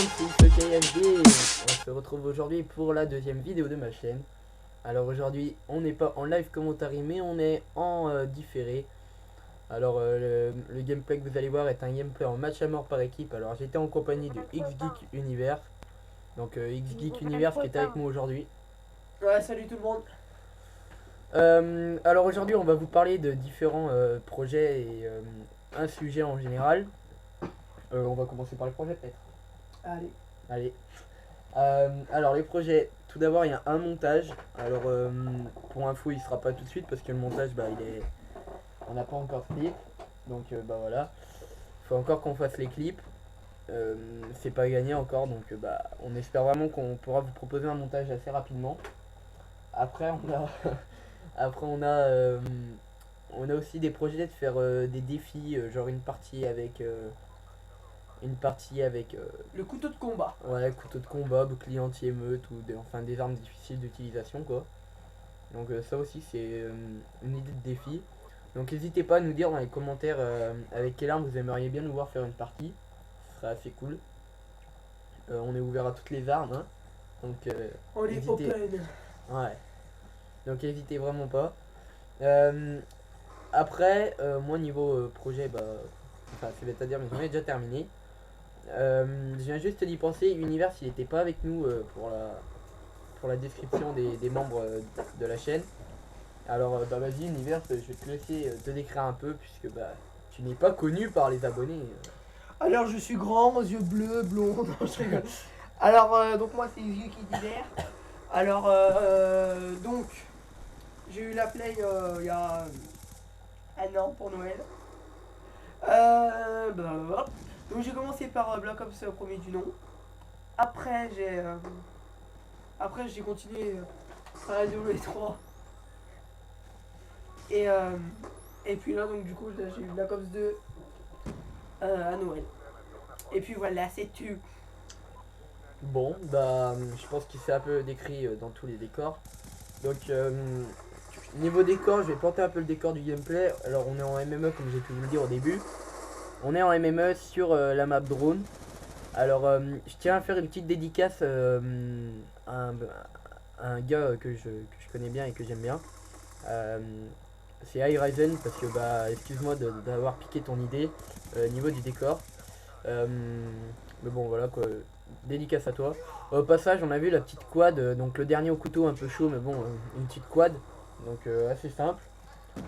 c'est KMD. On se retrouve aujourd'hui pour la deuxième vidéo de ma chaîne. Alors aujourd'hui, on n'est pas en live commentary, mais on est en différé. Alors le gameplay que vous allez voir est un gameplay en match à mort par équipe. Alors j'étais en compagnie de XGeek Universe. Donc XGeek Universe qui est avec moi aujourd'hui. Ouais, salut tout le monde. Alors aujourd'hui, on va vous parler de différents projets et un sujet en général. On va commencer par les projets peut-être. Allez. Allez. Alors les projets, tout d'abord il y a un montage. Alors pour info il sera pas tout de suite parce que le montage on n'a pas encore de clip. Donc bah voilà. Il faut encore qu'on fasse les clips. C'est pas gagné encore donc on espère vraiment qu'on pourra vous proposer un montage assez rapidement. Après on a après on a aussi des projets de faire des défis, genre une partie avec Le couteau de combat. ouais, couteau de combat, bouclier anti-émeute ou enfin des armes difficiles d'utilisation quoi. Donc ça aussi c'est une idée de défi. Donc n'hésitez pas à nous dire dans les commentaires avec quelle arme vous aimeriez bien nous voir faire une partie. Ce serait assez cool. On est ouvert à toutes les armes hein. Donc On est hésitez. open. Ouais. Donc n'hésitez vraiment pas. Après moi niveau projet enfin c'est bête à dire mais j'en ai déjà terminé. Je viens juste d'y penser, Univers il était pas avec nous pour la description des membres de la chaîne. Alors vas-y Univers, je vais te laisser te décrire un peu puisque tu n'es pas connu par les abonnés. Alors je suis grand, aux yeux bleus, blond. Non, je rigole. Alors donc moi c'est les yeux qui divers. Alors donc j'ai eu la play il y a un an pour Noël. Blablabla. Donc j'ai commencé par Black Ops premier du nom. Après j'ai continué à la W3. Et puis là donc du coup là, j'ai eu Black Ops 2 à Noël. Et puis voilà, c'est tout. Bon je pense qu'il s'est un peu décrit dans tous les décors. Donc niveau décor, je vais planter un peu le décor du gameplay. Alors on est en MME comme j'ai pu vous le dire au début. On est en MME sur la map drone. Alors je tiens à faire une petite dédicace à un gars que je connais bien et que j'aime bien. C'est iRizen parce que excuse-moi d'avoir piqué ton idée niveau du décor. Mais bon voilà quoi, dédicace à toi. Au passage on a vu la petite quad, donc le dernier au couteau un peu chaud mais bon une petite quad. Donc assez simple.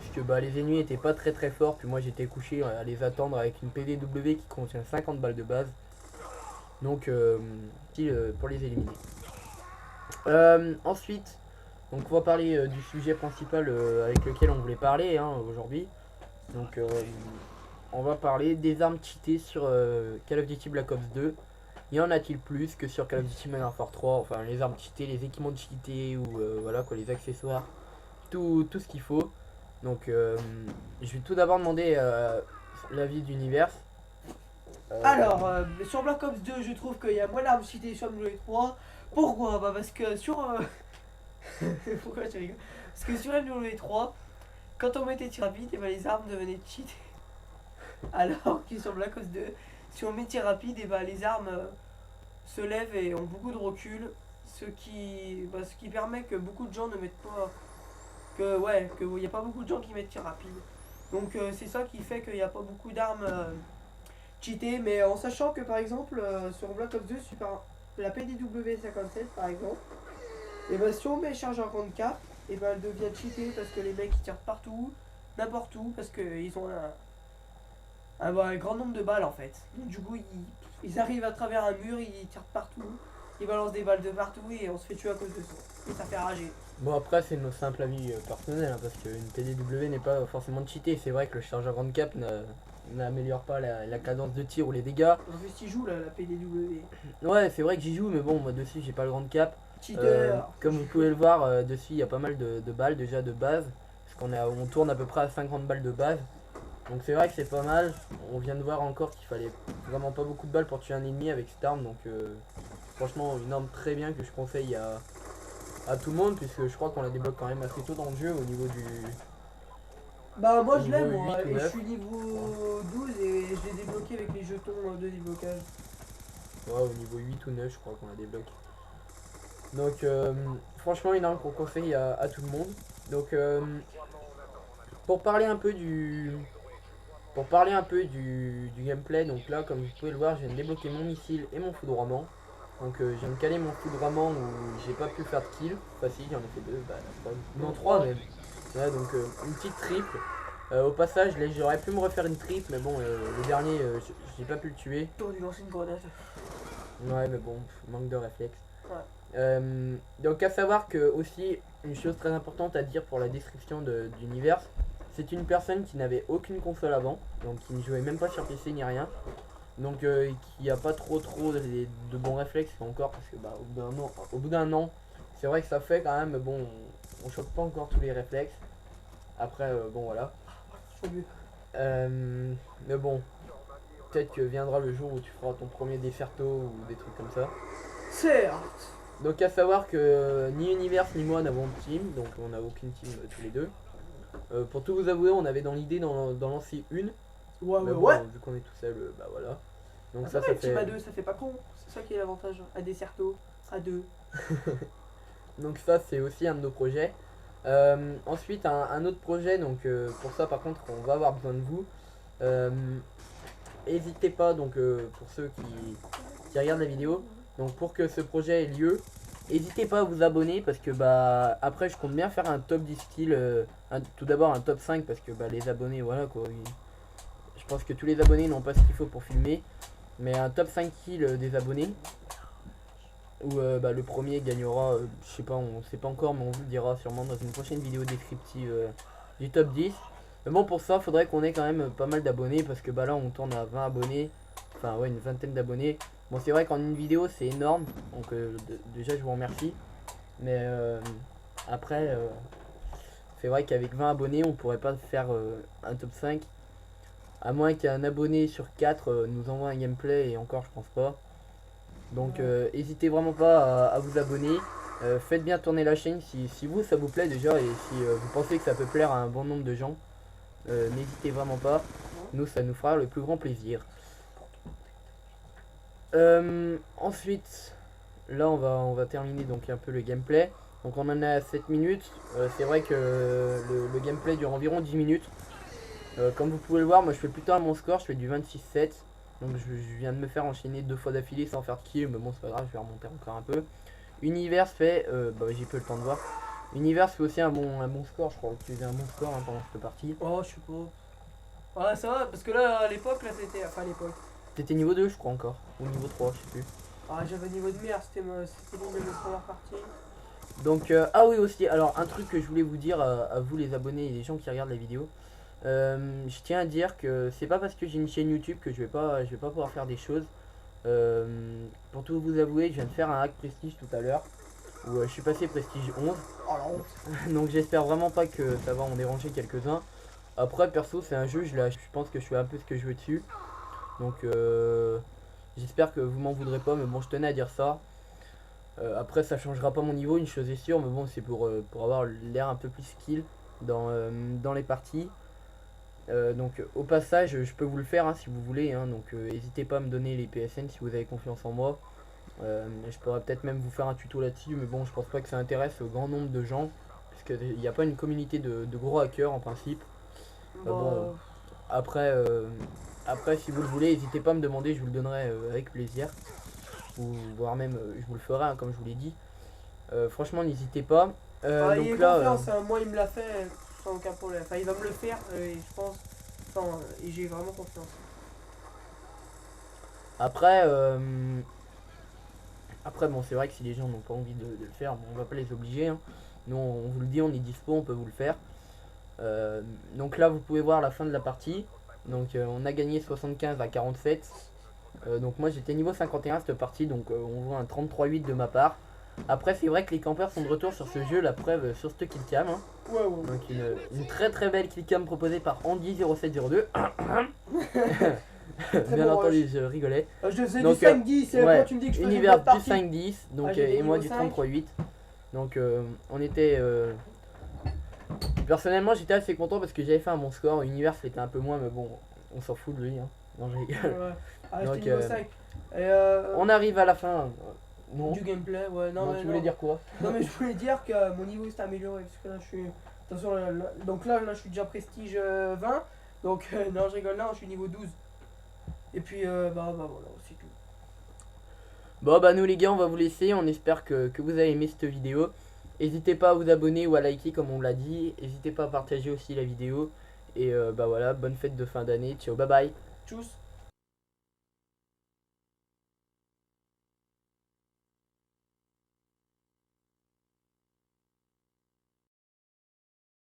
Puisque les ennemis étaient pas très forts, puis moi j'étais couché à les attendre avec une PDW qui contient 50 balles de base. Donc pour les éliminer. Ensuite, donc on va parler du sujet principal avec lequel on voulait parler hein, aujourd'hui. Donc on va parler des armes cheatées sur Call of Duty Black Ops 2. Y en a-t-il plus que sur Call of Duty Modern Warfare 3? Enfin les armes cheatées, les équipements cheatés ou voilà quoi, les accessoires, tout ce qu'il faut. Donc je vais tout d'abord demander l'avis d'Univers. Alors sur Black Ops 2 je trouve qu'il y a moins d'armes citées sur MW3. Pourquoi? Parce que sur pourquoi tu rigoles? Parce que sur MW3 quand on mettait tir rapide et les armes devenaient cheatées. Alors que sur Black Ops 2 si on met tir rapide et les armes se lèvent et ont beaucoup de recul, ce qui permet que beaucoup de gens ne mettent pas qu'il n'y a pas beaucoup de gens qui mettent tir rapide. Donc c'est ça qui fait qu'il n'y a pas beaucoup d'armes cheatées, mais en sachant que par exemple sur Black Ops 2 sur la PDW57 par exemple, et si on met chargeur grande cap, et elle devient cheatée parce que les mecs ils tirent partout, n'importe où, parce qu'ils ont un grand nombre de balles en fait. Donc du coup ils arrivent à travers un mur, ils tirent partout, ils balancent des balles de partout et on se fait tuer à cause de ça. Et ça fait rager. Bon après c'est nos simples avis personnels hein, parce qu'une PDW n'est pas forcément cheatée. C'est vrai que le chargeur grande cap n'améliore pas la cadence de tir ou les dégâts. En plus tu joues la PDW. Ouais c'est vrai que j'y joue mais bon moi dessus j'ai pas le grande cap. Cheater. Comme vous pouvez le voir dessus il y a pas mal de balles déjà de base. Parce on tourne à peu près à 50 balles de base. Donc c'est vrai que c'est pas mal. On vient de voir encore qu'il fallait vraiment pas beaucoup de balles pour tuer un ennemi avec cette arme. Donc franchement une arme très bien que je conseille à tout le monde puisque je crois qu'on la débloque quand même assez tôt dans le jeu au niveau du... Bah moi je niveau l'aime moi, 8 ou et je 9. suis niveau 12 et je l'ai débloqué avec les jetons de déblocage. Ouais, au niveau 8 ou 9 je crois qu'on a des blocs. Donc franchement une arme qu'on conseille à tout le monde. Donc pour parler un peu du gameplay, donc là comme vous pouvez le voir je viens de débloquer mon missile et mon foudroiement. Donc je viens de caler mon foudroiement où j'ai pas pu faire de kill. Enfin si j'en ai fait 2, non 3 même. Ouais, donc une petite triple. Au passage là j'aurais pu me refaire une triple mais bon le dernier j'ai pas pu le tuer. T'aurais dû lancer une grenade. Ouais mais bon, manque de réflexe. Ouais. Donc à savoir que aussi une chose très importante à dire pour la description d'Univers, c'est une personne qui n'avait aucune console avant, donc qui ne jouait même pas sur PC ni rien, donc qui a pas trop de bons réflexes encore parce que bah, au bout d'un an, c'est vrai que ça fait quand même, bon, on chope pas encore tous les réflexes. Après bon voilà. Mais bon, peut-être que viendra le jour où tu feras ton premier Desserto ou des trucs comme ça. Certes. Donc à savoir que ni Univers ni moi n'avons de team, donc on n'a aucune team tous les deux. Pour tout vous avouer, on avait dans l'idée d'en lancer une. Ouais, Mais ouais, bon, ouais. vu qu'on est tout seul, bah voilà. Donc Ah, ça team fait. à 2, ça fait pas con. C'est ça qui est l'avantage. À Desserto, à 2. Donc ça c'est aussi un de nos projets. Ensuite un autre projet, donc pour ça par contre on va avoir besoin de vous. N'hésitez pas donc pour ceux qui regardent la vidéo, donc pour que ce projet ait lieu, n'hésitez pas à vous abonner parce que bah après je compte bien faire un top 10 skills, tout d'abord un top 5 parce que bah les abonnés voilà quoi, je pense que tous les abonnés n'ont pas ce qu'il faut pour filmer, mais un top 5 kills des abonnés où bah, le premier gagnera, je sais pas, on sait pas encore mais on vous le dira sûrement dans une prochaine vidéo descriptive du top 10. Mais bon pour ça faudrait qu'on ait quand même pas mal d'abonnés parce que bah là on tourne à 20 abonnés, enfin ouais une vingtaine d'abonnés. Bon c'est vrai qu'en une vidéo c'est énorme, donc déjà je vous remercie. Mais après c'est vrai qu'avec 20 abonnés on pourrait pas faire un top 5. À moins qu'un abonné sur 4 nous envoie un gameplay et encore je pense pas. Donc n'hésitez vraiment pas à vous abonner. Faites bien tourner la chaîne si vous ça vous plaît déjà et si vous pensez que ça peut plaire à un bon nombre de gens. N'hésitez vraiment pas, nous ça nous fera le plus grand plaisir. Ensuite, là on va terminer donc un peu le gameplay. Donc on en a 7 minutes, c'est vrai que le gameplay dure environ 10 minutes. Comme vous pouvez le voir, moi je fais plutôt à mon score, je fais du 26-7. Donc je viens de me faire enchaîner 2 fois d'affilée sans faire de kill, mais bon c'est pas grave, je vais remonter encore un peu. Univers fait, bah j'ai peu le temps de voir. Univers fait aussi un bon score, je crois que tu faisais un bon score hein, pendant cette partie. Oh, je sais pas. Ouais, ça va, parce que là, à l'époque, là, c'était. Enfin, à l'époque. T'étais niveau 2, je crois encore, ou niveau 3, je sais plus. Ah, j'avais niveau de merde, c'était l'une de mes premières parties. Donc, ah oui, aussi, alors un truc que je voulais vous dire à vous, les abonnés et les gens qui regardent la vidéo. Je tiens à dire que c'est pas parce que j'ai une chaîne YouTube que je vais pas pouvoir faire des choses. Pour tout vous avouer, je viens de faire un hack prestige tout à l'heure où je suis passé prestige 11. Oh la honte. Donc j'espère vraiment pas que ça va en déranger quelques-uns. Après perso c'est un jeu, je pense que je fais un peu ce que je veux dessus. Donc j'espère que vous m'en voudrez pas, mais bon je tenais à dire ça. Après ça changera pas mon niveau, une chose est sûre, mais bon c'est pour avoir l'air un peu plus skill dans les parties. Donc au passage je peux vous le faire hein, si vous voulez hein, donc n'hésitez pas à me donner les PSN si vous avez confiance en moi. Je pourrais peut-être même vous faire un tuto là-dessus, mais bon je pense pas que ça intéresse au grand nombre de gens puisqu'il n'y a pas une communauté de gros hackers en principe. Bon après si vous le voulez n'hésitez pas à me demander, je vous le donnerai avec plaisir, ou voire même je vous le ferai hein, comme je vous l'ai dit. Franchement n'hésitez pas. Il Donc est là confiance, hein, moi il me l'a fait sans aucun problème. Enfin, il va me le faire et je pense. Enfin, et j'ai vraiment confiance. après bon c'est vrai que si les gens n'ont pas envie de le faire, bon, on va pas les obliger hein. Nous on vous le dit, on est dispo, on peut vous le faire. Donc là vous pouvez voir la fin de la partie. Donc on a gagné 75 à 47. Donc moi j'étais niveau 51 cette partie, donc on voit un 33-8 de ma part. Après c'est vrai que les campeurs sont de retour sur ce jeu, la preuve sur ce killcam hein. Ouais. Donc une très belle killcam proposée par Andy0702. Bien bon, entendu je rigolais. Je faisais Donc, du 5-10 ouais, quand tu me dis que je faisais Univers une bonne du partie. 5-10 donc, j'étais et moi niveau du 5. 33-8. Donc on était... Personnellement j'étais assez content parce que j'avais fait un bon score. Univers c'était un peu moins mais bon on s'en fout de lui hein. Non je rigole. Ouais. Ah, Donc, j'étais niveau 5. Et On arrive à la fin. Non. du gameplay, ouais, non, Non, mais tu voulais dire quoi? non, mais je voulais dire que mon niveau s'est amélioré parce que là je suis. Attention, donc là je suis déjà prestige 20. Donc non, je rigole, là je suis niveau 12. Et puis bah voilà, c'est tout. Bon bah nous les gars on va vous laisser, on espère que vous avez aimé cette vidéo. N'hésitez pas à vous abonner ou à liker comme on l'a dit. N'hésitez pas à partager aussi la vidéo. Et bah voilà, bonne fête de fin d'année, ciao, bye bye. Tchuss.